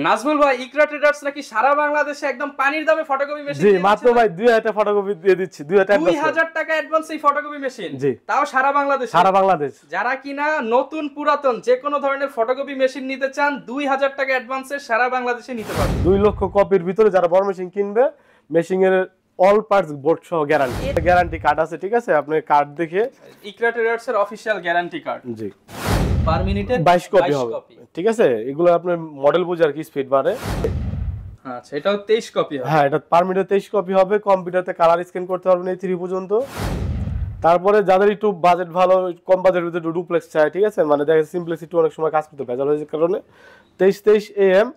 নাজমুল ভাই, ইকরা ট্রেডার্স নাকি সারা বাংলাদেশে একদম পানির দামে ফটোকপি মেশিন জি মাত্র ভাই 2000 টাকা ফটোকপি দিয়ে দিচ্ছি। 2000 টাকা অ্যাডভান্স এই ফটোকপি মেশিন, তাও সারা বাংলাদেশে। সারা বাংলাদেশ যারা কিনা নতুন পুরাতন যে কোনো ধরনের ফটোকপি মেশিন নিতে চান 2000 টাকা অ্যাডভান্সে সারা বাংলাদেশে নিতে পারবেন। 2 লক্ষ কপির ভিতরে যারা বড় মেশিন কিনবে, মেশিনের অল পার্টস বোর্ড সহ গ্যারান্টি কার্ড আছে, ঠিক আছে? আপনি কার্ড দেখে ইকরা ট্রেডার্স এর অফিশিয়াল গ্যারান্টি কার্ড। জি পার মিনিটে 22 কপি হবে, ঠিক আছে? এগুলো আপনার মডেল বুঝে আর কি স্পিড বাড়ে। আচ্ছা, এটাও 23 কপি হবে। হ্যাঁ, এটা পার মিনিটে 23 কপি হবে। কম্পিউটারতে কালার স্ক্যান করতে পারবেন এই 3 পর্যন্ত। তারপরে যাদের একটু বাজেট ভালো, কম বাজেটের ভিতরে একটু ডুপ্লেক্স চাই, ঠিক আছে? মানে দেখা সিম্পলিসিটি অনেক সময় কাজ করতে ভেজাল হয়ে যাওয়ার কারণে 23 AM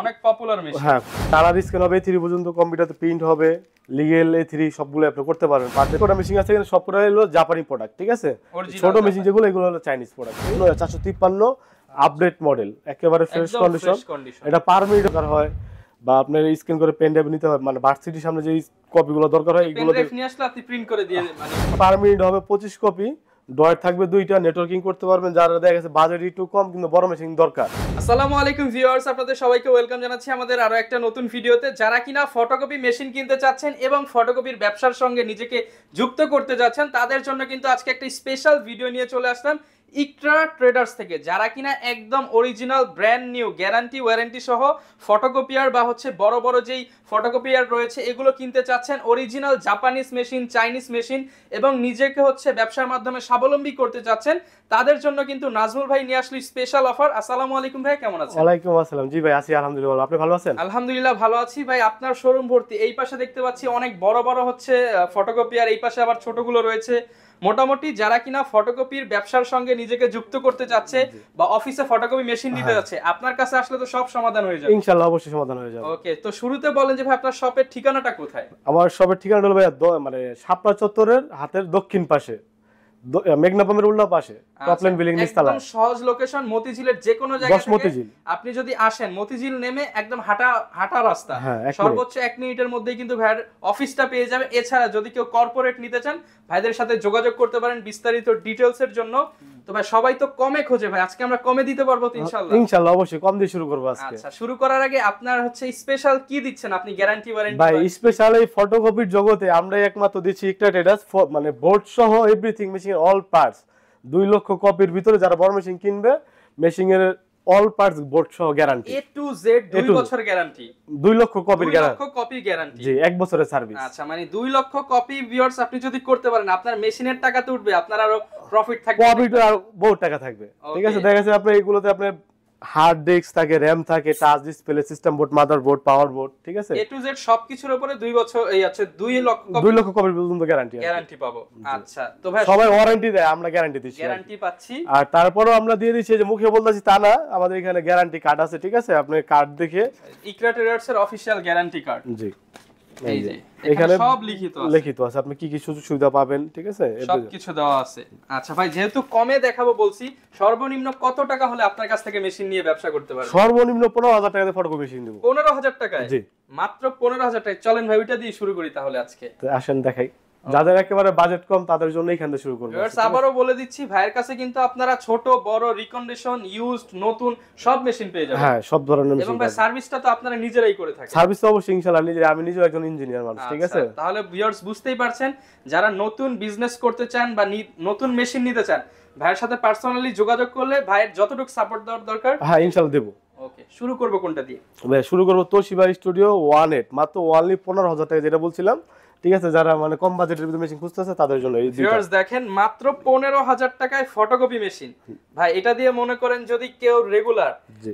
অনেক পপুলার মেশিন। হ্যাঁ, কালার স্ক্যান হবে 3 পর্যন্ত, কম্পিউটারতে প্রিন্ট হবে, লিগেল A3 সবগুলো আপনি করতে পারবেন। পাঁচটা মেশিন আছে এখানে, সবগুলো হলো জাপানি প্রোডাক্ট, ঠিক আছে? ছোট মেশিন যেগুলো এগুলো হলো চাইনিজ প্রোডাক্ট। 453 আপডেট মডেল, একেবারে ফ্রেশ কন্ডিশন। এটা পার মিনিট দরকার হয় বা আপনার স্ক্যান করে পেন ড্রাইভ নিতে হয়, মানে ভার্সিটির সামনে যে কপিগুলো দরকার হয় এগুলো নিয়ে আসলে আপনি প্রিন্ট করে দিয়ে মানে পার মিনিট হবে 25 কপি। ডয়ার থাকবে 2টা, নেটওয়ার্কিং করতে পারবেন। যারা দেখা গেছে বাজেট একটু কম কিন্তু বড় মেশিন দরকার। আসসালামু আলাইকুম ভিউয়ার্স, আপনাদের সবাইকে ওয়েলকাম জানাচ্ছি আমাদের আরো একটা নতুন ভিডিওতে। যারা কিনা ফটোকপি মেশিন কিনতে চাচ্ছেন এবং ফটোকপির ব্যবসার সঙ্গে নিজেকে যুক্ত করতে যাচ্ছেন, তাদের জন্য কিন্তু আজকে একটা স্পেশাল ভিডিও নিয়ে চলে আসলাম ইকরা ট্রেডার্স থেকে। যারা কিনা একদম original brand new guarantee warranty সহ ফটোকপিয়ার বা হচ্ছে বড় বড় যেই ফটোকপিয়ার রয়েছে এগুলো কিনতে চাচ্ছেন, original Japanese machine, Chinese machine, এবং নিজেকে হচ্ছে ব্যবসার মাধ্যমে স্বাবলম্বী করতে চাচ্ছেন, তাদের জন্য কিন্তু নাজমুল ভাই নিয়ে আসলো স্পেশাল অফার। আসসালামু আলাইকুম ভাই, কেমন আছেন? ওয়ালাইকুম আসসালাম। জি ভাই, আছি আলহামদুলিল্লাহ। আপনি ভালো আছেন? আলহামদুলিল্লাহ ভালো আছি ভাই। আপনার শোরুম ভর্তি, এই পাশে দেখতে পাচ্ছি অনেক বড় বড় হচ্ছে ফটোকপিয়ার, এই পাশে আবার ছোটগুলো রয়েছে। মোটামুটি যারা কিনা ফটোকপির ব্যবসার সঙ্গে নিজেকে যুক্ত করতে চাচ্ছে বা অফিসে ফটোকপি মেশিন নিতে যাচ্ছে, আপনার কাছে আসলে তো সব সমাধান হয়ে যাবে ইনশাআল্লাহ, অবশ্যই সমাধান হয়ে যাবে। ওকে, তো শুরুতে বলেন যে ভাই আপনার শপের ঠিকানাটা কোথায়? আমার শপের ঠিকানা হলো ভাই মানে শাপলা চত্বরের হাতের দক্ষিণ পাশে, মেঘনা পাম্পের উল্টা পাশে, টপলাইন বিল্ডিং নিচতলা। একদম সহজ লোকেশন, মতিঝিলের যে কোনো জায়গা থেকে আপনি যদি আসেন, মতিঝিল নেমে একদম হাঁটা রাস্তা, সর্বোচ্চ 1 মিনিটের মধ্যেই কিন্তু ভাইয়ের অফিসটা পেয়ে যাবে। এছাড়া যদি কেউ কর্পোরেট নিতে চান, ভাইদের সাথে যোগাযোগ করতে পারেন বিস্তারিত ডিটেইলস এর জন্য। তো ভাই সবাই তো কমে খোঁজে, ভাই আজকে আমরা কমে দিতে পারবো তো ইনশাআল্লাহ? ইনশাআল্লাহ, অবশ্যই কম দিয়ে শুরু করব আজকে। আচ্ছা, শুরু করার আগে আপনার হচ্ছে স্পেশাল কি দিচ্ছেন আপনি গ্যারান্টি ওয়ারেন্টি? ভাই স্পেশাল এই ফটোকপির জগতে আমরা একমাত্র দিচ্ছি ইকরা ট্রেডার্স, মানে বোর্ড সহ এভরিথিং, মেশিন অল পার্টস। 2 লক্ষ কপির ভিতরে যারা বড় মেশিন কিনবে, মেশিনের অল পার্টস বোর্ড সহ গ্যারান্টি A to Z 2 বছর গ্যারান্টি। 2 লক্ষ কপির গ্যারান্টি। 2 লক্ষ কপি গ্যারান্টি। জি, 1 বছরের সার্ভিস। আচ্ছা, মানে 2 লক্ষ কপি ভিউয়ার্স আপনি যদি করতে পারেন, আপনার মেশিনের টাকা তো উঠবে, আপনার আরো প্রফিট থাকবে, প্রফিট আর বহুত টাকা থাকবে, ঠিক আছে? দেখা যাচ্ছে আপনি এগুলোতে আপনি হার্ড ডিস্ক থাকে, র‍্যাম থাকে, touch display, system board, motherboard, পাওয়ার বোর্ড, ঠিক আছে? A to Z সবকিছুর উপরে 2 বছর এই আছে 2 লক্ষ কপির পর্যন্ত গ্যারান্টি পাবো। আচ্ছা, তো ভাই সবাই ওয়ারেন্টি দেয়, আমরা গ্যারান্টি দিচ্ছি, গ্যারান্টি পাচ্ছি। আর তারপরেও আমরা দিয়ে দিচ্ছি যে মুখে বলতাছি তা না, আমাদের এখানে গ্যারান্টি কার্ড আছে, ঠিক আছে? আপনি কার্ড দেখে ইকরা ট্রেডার্স এর অফিশিয়াল গ্যারান্টি কার্ড। জি, এই যে এখানে সব লিখিত আছে, আপনি কি কি সুযোগ সুবিধা পাবেন, ঠিক আছে? সবকিছু দেওয়া আছে। আচ্ছা ভাই, যেহেতু কমে দেখাবো বলছি, সর্বনিম্ন কত টাকা হলে আপনার কাছ থেকে মেশিন নিয়ে ব্যবসা করতে পারবেন? সর্বনিম্ন 15,000 টাকা দিয়ে ফটোকপি মেশিন দেব। 15,000 টাকায়? জি, মাত্র 15,000 টাকায়। চলেন ভাই ওইটা দিয়ে শুরু করি তাহলে আজকে। তো আসেন দেখাই, যাদের একেবারে বাজেট কম তাদের জন্য এখান থেকে শুরু করব। ভিউয়ার্স আবারো বলে দিচ্ছি, ভাইয়ের কাছে কিন্তু আপনারা ছোট বড় রিকন্ডিশন, ইউজড, নতুন সব মেশিন পেয়ে যাবেন। হ্যাঁ, সব ধরনের মেশিন। এবং ভাই সার্ভিসটা তো আপনারা নিজেরাই করে থাকেন? সার্ভিস তো অবশ্যই ইনশাআল্লাহ আমি নিজে একজন ইঞ্জিনিয়ার মানুষ, ঠিক আছে? তাহলে ভিউয়ার্স বুঝতেই পারছেন, যারা নতুন বিজনেস করতে চান বা নতুন মেশিন নিতে চান, ভাইয়ের সাথে পার্সোনালি যোগাযোগ করলে ভাইয়ের যতটুকু সাপোর্ট দেওয়ার দরকার, হ্যাঁ ইনশাআল্লাহ দেব। ওকে, শুরু করব কোনটা দিয়ে? ভাই শুরু করব তোশিবা স্টুডিও 18, মাত্র অনলি 15,000 টাকা, যেটা বলছিলাম, ঠিক আছে? যারা মানে কম বাজেটের ভিতরে মেশিন খুঁজতেছে তাদের জন্য এই দুইটা। ভিউয়ার্স দেখেন, মাত্র 15,000 টাকায় ফটোকপি মেশিন। ভাই এটা দিয়ে মনে করেন যদি কেউ রেগুলার, জি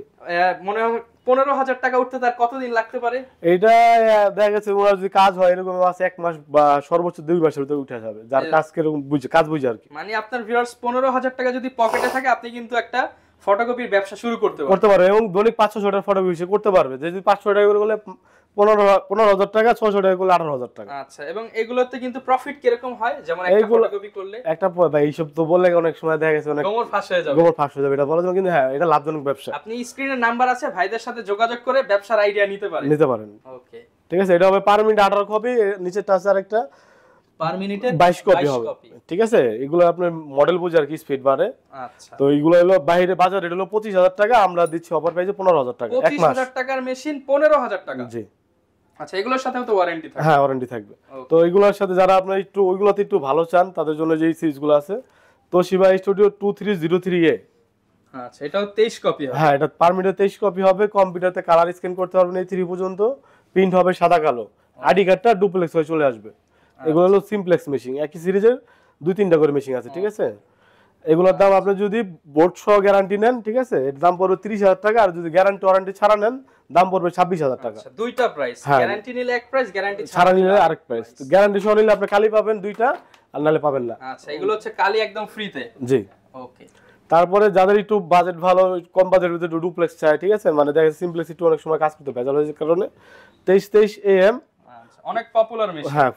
মনে হয় 15,000 টাকা উঠতে তার কতদিন লাগতে পারে? এইটা দেখা গেছে ওনার যদি কাজ হয় এরকম আছে 1 মাস বা সর্বোচ্চ 2 মাসের ভিতরে উঠে যাবে, যার কাজ কিরকম বুঝে, কাজ বুঝে আর কি। মানে আপনার ভিউয়ার্স 15,000 টাকা যদি পকেটে থাকে, আপনি কিন্তু একটা ফটোকপির ব্যবসা শুরু করতে পারবে এবং দৈনিক 500 টাকার ফটোকপি করতে পারবে। যদি 500 টাকা করে করলে 15,000 টাকা, 600 টাকা করলে 18,000 টাকা। আচ্ছা, এবং এগুলোতে কিন্তু প্রফিট কিরকম হয়? যেমন একটা ফটোকপি করলে একটা ভাই এইসব তো বললে অনেক সময় দেখা গেছে অনেক গোমর ফাঁস হয়ে যাবে, এটা বলা যাবে, কিন্তু হ্যাঁ এটা লাভজনক ব্যবসা। আপনি স্ক্রিনে নাম্বার আছে, ভাইদের সাথে যোগাযোগ করে ব্যবসার আইডিয়া নিতে পারেন। ওকে, ঠিক আছে? এটা হবে পার মিনিট 18 কপি, নিচে টাচ আর একটা পার মিনিটে 22 কপি হবে, ঠিক আছে। এগুলো আপনার মডেল বুঝে আর কি স্পিড বাড়ে। আচ্ছা, তো এগুলো হলো বাইরে বাজার রেট হলো 25,000 টাকা, আমরা দিচ্ছি অফার প্রাইসে 15,000 টাকা, এক মাস। 25,000 টাকার মেশিন 15,000 টাকা। জি। আচ্ছা, এগুলোর সাথেও তো ওয়ারেন্টি থাকবে? হ্যাঁ, ওয়ারেন্টি থাকবে। তো এগুলোর সাথে যারা আপনার একটু ওইগুলোতে একটু ভালো চান তাদের জন্য যে সিরিজগুলো আছে, তোশিবা স্টুডিও 2303A। আচ্ছা, এটাও 23 কপি হবে? হ্যাঁ, এটা পার মিনিটে 23 কপি হবে। কম্পিউটারতে কালার স্ক্যান করতে পারবেন এই 3 পর্যন্ত, প্রিন্ট হবে সাদা কালো, আইডি কার্ডটা ডুপ্লেক্স হয়ে চলে আসবে। এগুলো হলো সিমপ্লেক্স মেশিন, একই সিরিজের 2-3টা করে মেশিন আছে, ঠিক আছে। এগুলোর দাম আপনি যদি বোর্ড সহ গ্যারান্টি নেন, ঠিক আছে, এর দাম পড়বে 30,000 টাকা, আর যদি গ্যারান্টি ওয়ারেন্টি ছাড়া নেন দাম পড়বে 26,000 টাকা। আচ্ছা, দুইটা প্রাইস, গ্যারান্টি নিলে এক প্রাইস, গ্যারান্টি ছাড়া নিলে আরেক প্রাইস। তো গ্যারান্টি সহ নিলে আপনি খালি পাবেন দুইটা, আর নালে পাবেন না। আচ্ছা, এগুলো হচ্ছে কালি একদম ফ্রিতে? জি। ওকে। তারপরে যাদের একটু বাজেট ভালো, কম বাজেটের ভিতরে ডুপ্লেক্স চাই, ঠিক আছে, মানে দেখা সিমপ্লেক্স একটু অনেক সময় কাজ করতে ভেজাল হয়েছে কারণে 2323AM। আচ্ছা, অনেক পপুলার মেশিন। হ্যাঁ,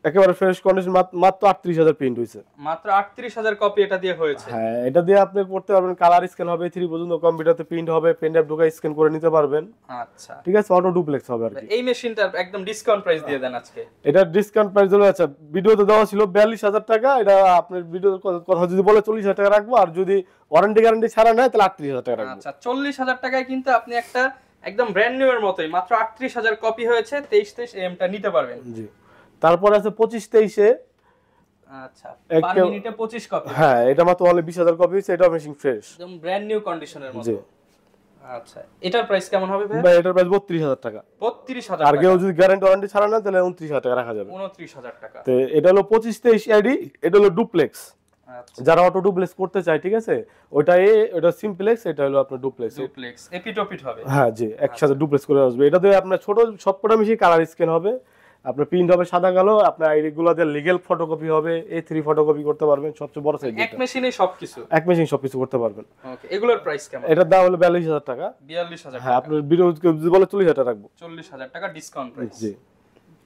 একেবারে ফ্রেশ কন্ডিশন, মাত্র 38,000 প্রিন্ট হইছে। মাত্র 38,000 কপি এটা দিয়ে হয়েছে? হ্যাঁ, এটা দিয়ে আপনি করতে পারবেন, কালার স্ক্যান হবে 3 পর্যন্ত, কম্পিউটারতে প্রিন্ট হবে, পেন ড্রাইভ ঢুকাই স্ক্যান করে নিতে পারবেন। আচ্ছা, ঠিক আছে, অটো ডুপ্লেক্স হবে আর কি। এই মেশিনটার একদম ডিসকাউন্ট প্রাইস দিয়ে দেন আজকে। এটা ডিসকাউন্ট প্রাইস হলো, আচ্ছা, ভিডিওতে দেওয়া ছিল 42,000 টাকা, এটা আপনার ভিডিওর কথা যদি বলে 40,000 টাকা রাখবো, আর যদি ওয়ারেন্টি গ্যারান্টি ছাড়া নেয় তাহলে 38,000 টাকা রাখবো। আচ্ছা, 40,000 টাকায় কিন্তু আপনি একটা একদম ব্র্যান্ড নিউ এর মতোই মাত্র 38,000 কপি হয়েছে 2323AM টা নিতে পারবেন। জি। তারপর আছে 2523A। আচ্ছা, পার মিনিটে 25 কপি। হ্যাঁ, এটা মাত্র অনলি 20,000 কপি হইছে, এটা মেশিন ফ্রেশ, একদম ব্র্যান্ড নিউ কন্ডিশনের মতো। জি। আচ্ছা, এটার প্রাইস কেমন হবে ভাই? ভাই এটার প্রাইস 32,000 টাকা। 32,000 আর টাকা? কেউ যদি গ্যারান্টি ওয়ারেন্টি ছাড়া না তাহলে 29,000 টাকা রাখা যাবে। 29,000 টাকা। তো এটা হলো 2523AD, এটা হলো ডুপ্লেক্স। আচ্ছা, যারা অটো ডুপ্লেক্স করতে চায়, ঠিক আছে, ওটা সিমপ্লেক্স, এটা হলো আপনার ডুপ্লেক্স। ডুপ্লেক্স এপিটোপিট হবে? হ্যাঁ, জি, একসাথে ডুপ্লেক্স করে আসবে। এটাতে আপনার ছোট সবকটা মিশিয়ে কালার স্ক্যান হবে, আপনার প্রিন্ট হবে সাদা কালো, আপনার আইডিগুলোতে লিগ্যাল ফটোকপি হবে, A3 ফটোকপি করতে পারবেন, সবচেয়ে বড় সাইজ। এক মেশিনে সবকিছু? এক মেশিন সবকিছু করতে পারবেন। ওকে, এগুলোর প্রাইস কেমন? এটার দাম হলো 42,000 টাকা। 42,000 হ্যাঁ, টাকা? আপনার ভিডিও যদি বলে 40,000 টাকা রাখবো। 40,000 টাকা ডিসকাউন্ট প্রাইস? জি।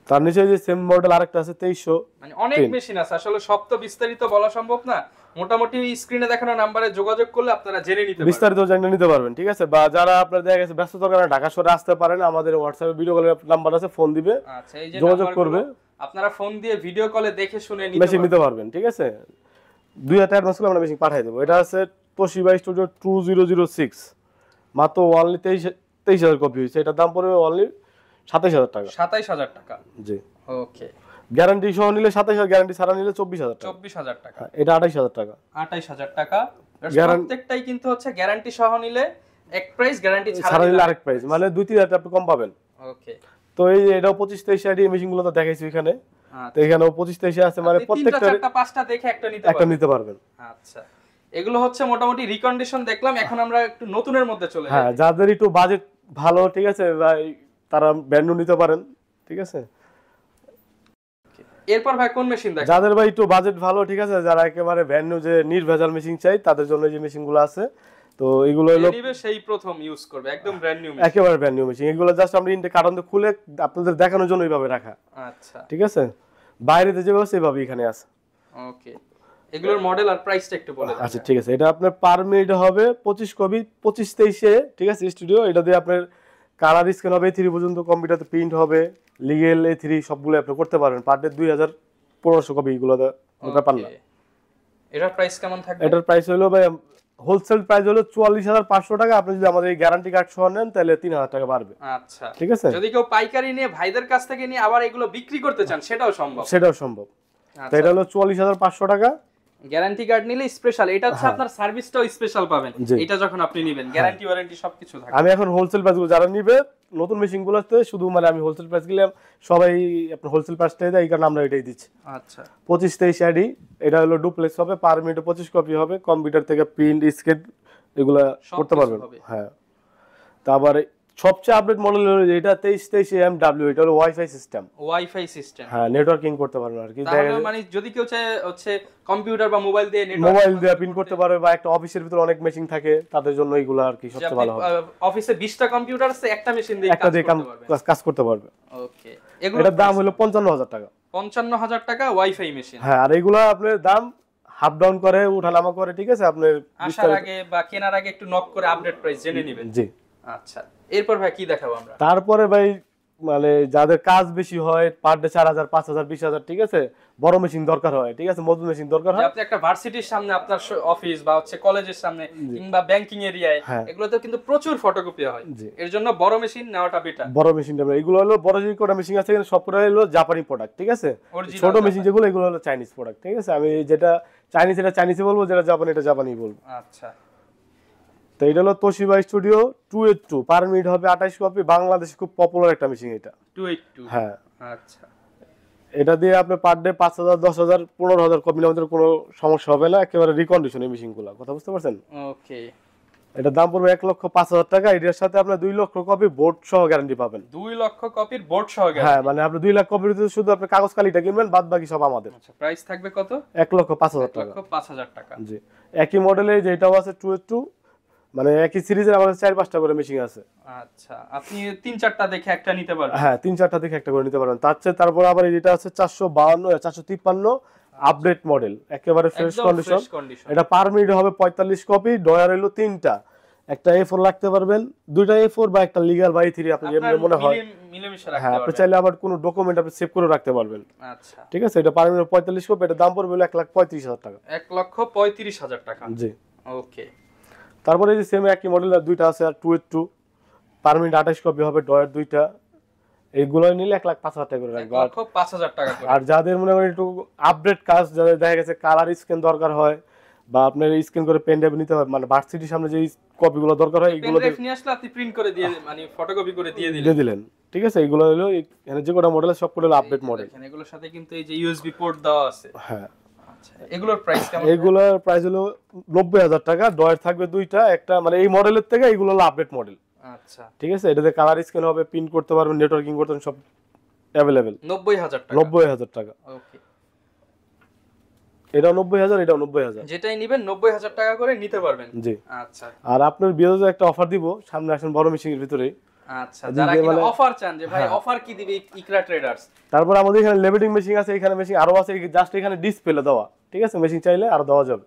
তার নিচে যে সেম মডেল আরেকটা আছে 2300। মানে অনেক মেশিন আছে, আসলে সব তো বিস্তারিত বলা সম্ভব না। মোটামুটি স্ক্রিনে দেখানো নাম্বারে যোগাযোগ করলে আপনারা জেনে নিতে পারবেন, বিস্তারিত জেনে নিতে পারবেন, ঠিক আছে। বা যারা আপনারা দেখা গেছে ব্যস্ততার কারণে ঢাকা শহরে আসতে পারেন, আমাদের হোয়াটসঅ্যাপে ভিডিও কলের নাম্বার আছে, ফোন দিবে। আচ্ছা, এই যে যোগাযোগ করবে, আপনারা ফোন দিয়ে ভিডিও কলে দেখে শুনে মেশিন নিতে পারবেন, ঠিক আছে। 2,000 টাকা অ্যাডভান্স করলে আমরা মেশিন পাঠিয়ে দেবো। এটা আছে তোশিবা স্টুডিও 2006, মাত্র অনলি 23,000 কপি হয়েছে। এটার দাম পড়বে অনলি 27,000 টাকা। 27,000 টাকা? জি। ওকে। গ্যারান্টি সহ নিলে 27,000, গ্যারান্টি ছাড়া নিলে 24,000 টাকা। 24,000 টাকা? এটা 28,000 টাকা। 28,000 টাকা। প্রত্যেকটাই কিন্তু হচ্ছে গ্যারান্টি সহ নিলে এক প্রাইস, গ্যারান্টি ছাড়া নিলে আরেক প্রাইস, মানে 2-3,000 টাকা কম পাবেন। ওকে। তো এই এটাও 25-23 আইডি মেশিনগুলো তো দেখাইছি এখানে। তো এখানেও 25-23 আছে, মানে প্রত্যেকটা 3টা 4টা দেখে একটা নিতে পারবেন। আচ্ছা, এগুলো হচ্ছে মোটামুটি রিকন্ডিশন দেখলাম। এখন আমরা একটু নতুনের মধ্যে চলে যাই। হ্যাঁ, যাদের একটু বাজেট ভালো, ঠিক আছে, তারা ব্র্যান্ড নিউ নিতে পারেন, ঠিক আছে। এরপর ভাই কোন মেশিন দেখেন? যাদের ভাই একটু বাজেট ভালো, ঠিক আছে, যারা একেবারে ব্র্যান্ড নিউ যে নির্ভেজাল মেশিন চাই, তাদের জন্য যে মেশিনগুলো আছে, তো এগুলো হলো সেই প্রথম ইউজ করবে, একদম ব্র্যান্ড নিউ, একেবারে ব্র্যান্ড নিউ মেশিন। এগুলো জাস্ট আমরা ইনটে কার্টন দিয়ে খুলে আপনাদের দেখানোর জন্য এইভাবে রাখা। আচ্ছা, ঠিক আছে, বাইরেতে যেভাবে সেভাবে এখানে আছে। ওকে, এগুলোর মডেল আর প্রাইসটা একটু বলে দেন। আচ্ছা, ঠিক আছে। এটা আপনার পার মিনিট হবে 25 কপি, 25-23-এ, ঠিক আছে, স্টুডিও। এটা দিয়ে আপনার কালার স্ক্যান হবে, A3 পর্যন্ত, কম্পিউটারতে প্রিন্ট হবে, লিগ্যাল A3 সবগুলো আপনি করতে পারবেন। পার ডে 2,500 কপি, এগুলো ব্যাপার না। এটার প্রাইস কেমন থাকবে? এটার প্রাইস হলো ভাই, হোলসেল প্রাইস হলো 44,500 টাকা। আপনি যদি আমাদের এই গ্যারান্টি কার্ড সহ নেন তাহলে 3,000 টাকা বাড়বে। আচ্ছা, ঠিক আছে। যদি কেউ পাইকারি নিয়ে ভাইদের কাছ থেকে নিয়ে আবার এগুলো বিক্রি করতে চান, সেটাও সম্ভব? সেটাও সম্ভব। তো এটা হলো 44,500 টাকা। গ্যারান্টি কার্ড নিলে স্পেশাল, এটা হচ্ছে আপনার সার্ভিসটাও স্পেশাল পাবেন এটা যখন আপনি নেবেন, গ্যারান্টি ওয়ারেন্টি সবকিছু থাকবে। আমি এখন হোলসেল প্রাইসগুলো যারা নিবে নতুন মেশিনগুলোতে শুধু মানে আমি হোলসেল প্রাইস গেলে সবাই আপনার হোলসেল প্রাইসটাই দেয়, এই কারণে আমরা এটাই দিচ্ছি। আচ্ছা, 25-23 আইডি, এটা হলো ডুপ্লেক্স হবে, পার মিনিটে 25 কপি হবে, কম্পিউটার থেকে প্রিন্ট স্কেচ এগুলা করতে পারবেন। হ্যাঁ, তারপরে সবচেয়ে আপডেট মডেল হলো এটা 23-23AMW, এটা হলো ওয়াইফাই সিস্টেম। হ্যাঁ, নেটওয়ার্কিং করতে পারবেন আর কি। তাহলে মানে যদি কেউ চায় হচ্ছে কম্পিউটার বা মোবাইল দিয়ে প্রিন্ট করতে পারবে, বা একটা অফিসের ভিতরে অনেক মেশিন থাকে তাদের জন্য এইগুলো আর কি সবচেয়ে ভালো হবে। অফিসে 20টা কম্পিউটার আছে, একটা মেশিন দিয়ে কাজ করতে পারবে। ওকে, এটার দাম হলো 55,000 টাকা। 55,000 টাকা ওয়াইফাই মেশিন। হ্যাঁ, আর এগুলো আপনার দাম হাফ ডাউন করে, উঠানামা করে, ঠিক আছে। আপনি আসার আগে বা কেনার আগে একটু নক করে আপডেট প্রাইস জেনে নেবেন। জি। আচ্ছা, এরপর ভাই কি দেখাবো আমরা? তারপরে ভাই মানে যাদের কাজ বেশি হয় পার ডে 4000 5000 20000, ঠিক আছে, বড় মেশিন দরকার হয়, ঠিক আছে, মজবুত মেশিন দরকার হয়। আপনি একটা ভার্সিটির সামনে আপনার অফিস বা হচ্ছে কলেজের সামনে কিংবা ব্যাংকিং এরিয়ায় এগুলোতে কিন্তু প্রচুর ফটোকপি হয়, এর জন্য বড় মেশিন নেওয়াটা বেটার। বড় মেশিনটা এগুলো হলো বড় যে কটা মেশিন আছে এখানে সবগুলো হলো জাপানি প্রোডাক্ট, ঠিক আছে। ছোট মেশিন যেগুলো এগুলো হলো চাইনিজ প্রোডাক্ট, ঠিক আছে। আমি যেটা চাইনিজ এটা চাইনিজে বলবো, যেটা জাপানি এটা জাপানি বলবো। আচ্ছা, তো এটা হলো তোশিবা স্টুডিও 282, পার মিনিট হবে 28 কপি। বাংলাদেশে খুব পপুলার একটা মেশিন এটা 282। হ্যাঁ, আচ্ছা, এটা দিয়ে আপনি পার ডে 5000 10000 15000 কপি আমাদের কোনো সমস্যা হবে না, একেবারে রিকন্ডিশন এই মেশিনগুলো, কথা বুঝতে পারছেন? ওকে। এটার দাম পড়বে 1,05,000 টাকা। এটার সাথে আপনি 2 লক্ষ কপি বোর্ড সহ গ্যারান্টি পাবেন। 2 লক্ষ কপির বোর্ড সহ গ্যারান্টি? হ্যাঁ, মানে আপনি 2 লাখ কপির ভিতরে শুধু আপনি কাগজ কালিটা কিনবেন, বাদ বাকি সব আমাদের। আচ্ছা, প্রাইস থাকবে কত? 1,05,000 টাকা। 1,05,000 টাকা। জি, একই মডেলে যেটাও আছে 282, মানে একই সিরিজের আমাদের 4-5টা করে মেশিন আছে। আচ্ছা, আপনি 3-4টা দেখে একটা নিতে পারবেন? হ্যাঁ, 3-4টা দেখে একটা করে নিতে পারবেন। তারপর আবার যেটা আছে 453 আপডেট মডেল, একেবারে ফ্রেশ কন্ডিশন। এটা পার মিনিট হবে 45 কপি। ডয়ার হলো 3টা, একটা A4 রাখতে পারবেন, 2টা A4 বা একটা লিগ্যাল বা A3 আপনি যেমন মনে হয় মিলেমিশে রাখতে হ্যাঁ, আপনি পারবেন। চাইলে আবার কোনো ডকুমেন্ট আপনি সেভ করে রাখতে পারবেন। আচ্ছা, ঠিক আছে। এটা পার মিনিট 45 কপি। এটা দাম পড়বে 1,35,000 টাকা। 1,35,000 টাকা। জি, ওকে। তারপরে এই যে সেম একই মডেলের 2টা আছে আর 282, পার মিনিট 28 কপি হবে, ডয়ার 2টা। এইগুলো নিলে 1,05,000 টাকা করে রাখবে। 1,05,000 টাকা করে। আর যাদের মনে করেন একটু আপডেট কাজ, যাদের দেখা গেছে কালার স্ক্যান দরকার হয় বা আপনার স্ক্যান করে পেন ড্রাইভ নিতে হয়, মানে ভার্সিটির সামনে যে কপিগুলো দরকার হয় পেন এগুলো ড্রাইভ নিয়ে আসলে আপনি প্রিন্ট করে দিয়ে মানে ফটোকপি করে দিয়ে দিলেন, ঠিক আছে। এগুলো হলো এখানে যে কোটা মডেল সব করে আপডেট মডেল। এখানে এগুলোর সাথে কিন্তু এই যে ইউএসবি পোর্ট দেওয়া আছে। হ্যাঁ, আচ্ছা, এগুলোর প্রাইস কেমন? এগুলোর প্রাইস হলো 90,000 টাকা। ডয়ার থাকবে 2টা, একটা মানে এই মডেলের থেকে এগুলো হলো আপডেট মডেল। আচ্ছা, ঠিক আছে। এটাতে কালার স্ক্যান হবে, প্রিন্ট করতে পারবেন, নেটওয়ার্কিং করতে পারবেন, সব अवेलेबल। 90,000 টাকা। 90,000 টাকা। ওকে। এটাও 90,000, এটাও 90,000। যেটাই নেবেন 90,000 টাকা করে নিতে পারবেন। জি। আচ্ছা। আর আপনার বিয়েতে একটা অফার দিব, সামনে আসেন বড় মেশিনের ভিতরে। আচ্ছা, যারা কিনা অফার চান যে ভাই অফার কি দিবে ইকরা ট্রেডার্স। তারপর আমাদের এখানে লেভেলিং মেশিন আছে, এখানে মেশিন আরো আছে, জাস্ট এখানে ডিসপ্লে দেওয়া, ঠিক আছে। মেশিন চাইলে আরো দেওয়া যাবে।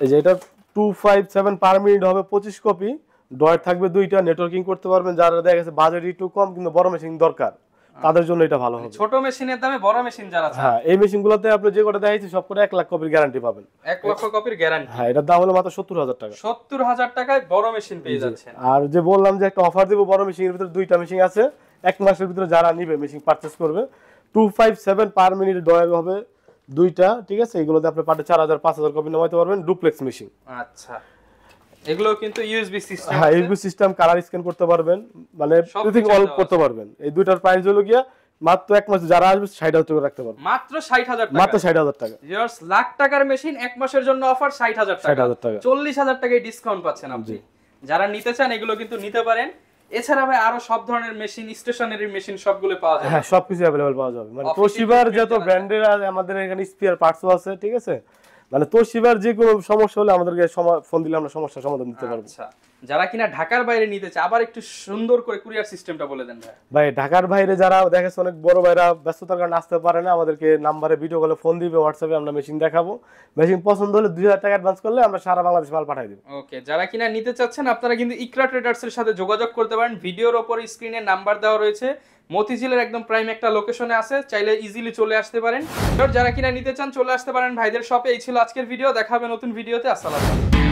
এই যে এটা 257 পার মিনিট হবে 25 কপি। ডয়ার থাকবে 2টা, নেটওয়ার্কিং করতে পারবেন। যারা দেখা গেছে বাজেট একটু কম কিন্তু বড় মেশিন দরকার, তাদের জন্য এটা ভালো হবে। ছোট মেশিনের দামে বড় মেশিন যারা চান, হ্যাঁ, এই মেশিনগুলোতে আপনি যে কটা দেখাইছি সব করে 1 লাখ কপির গ্যারান্টি পাবেন। 1 লক্ষ কপির গ্যারান্টি। হ্যাঁ, এটার দাম হলো মাত্র 70,000 টাকা। 70,000 টাকায় বড় মেশিন পেয়ে যাচ্ছেন। আর যে বললাম যে একটা অফার দেব, বড় মেশিনের ভিতরে 2টা মেশিন আছে, 1 মাসের ভিতরে যারা নিবে মেশিন পারচেজ করবে, 257 পার মিনিট ডয়ার হবে 2টা, ঠিক আছে। এগুলোতে আপনি পার ডে 4,000 5,000 কপি নামাইতে পারবেন, ডুপ্লেক্স মেশিন। আচ্ছা, এগুলো কিন্তু ইউএসবি সিস্টেম। হ্যাঁ, ইউএসবি সিস্টেম, কালার স্ক্যান করতে পারবেন, মানে এভরিথিং অল করতে পারবেন। এই দুইটার প্রাইস হলো গিয়া মাত্র 1 মাস যারা আসবে 60,000 টাকা রাখতে পারবেন। মাত্র 60,000 টাকা। মাত্র 60,000 টাকা। ভিউয়ার্স, লাখ টাকার মেশিন 1 মাসের জন্য অফার 60,000 টাকা। 60,000 টাকা। 40,000 টাকায় ডিসকাউন্ট পাচ্ছেন আপনি। যারা নিতে চান এগুলো কিন্তু নিতে পারেন। এছাড়া ভাই আরো সব ধরনের মেশিন, স্টেশনারি মেশিন সবগুলো পাওয়া যায়। হ্যাঁ, সবকিছু अवेलेबल পাওয়া যাবে। মানে তোশিবার যত ব্র্যান্ডের আমাদের এখানে স্পেয়ার পার্টসও আছে, ঠিক আছে। মানে তোশিবার যে কোনো সমস্যা হলে আমাদেরকে ফোন দিলে আমরা সমস্যার সমাধান দিতে পারবো। আচ্ছা, যারা কিনা ঢাকার বাইরে নিতে চায়, আবার একটু সুন্দর করে কুরিয়ার সিস্টেমটা বলে দেন ভাই। ভাই, ঢাকার বাইরে যারা দেখেছে অনেক বড় ভাইরা ব্যস্ততার কারণে আসতে পারে না, আমাদেরকে নাম্বারে ভিডিও কলে ফোন দিবে, হোয়াটসঅ্যাপে আমরা মেশিন দেখাবো। মেশিন পছন্দ হলে 2,000 টাকা অ্যাডভান্স করলে আমরা সারা বাংলাদেশ মাল পাঠিয়ে দেব। ওকে, যারা কিনা নিতে চাচ্ছেন আপনারা কিন্তু ইকরা ট্রেডার্স এর সাথে যোগাযোগ করতে পারেন। ভিডিওর উপর স্ক্রিনে নাম্বার দেওয়া রয়েছে, মতিঝিলের একদম প্রাইম একটা লোকেশনে আছে, চাইলে ইজিলি চলে আসতে পারেন। যারা কিনা নিতে চান চলে আসতে পারেন ভাইদের শপে। এই ছিল আজকের ভিডিও, দেখা হবে নতুন ভিডিওতে। আসসালামু আলাইকুম।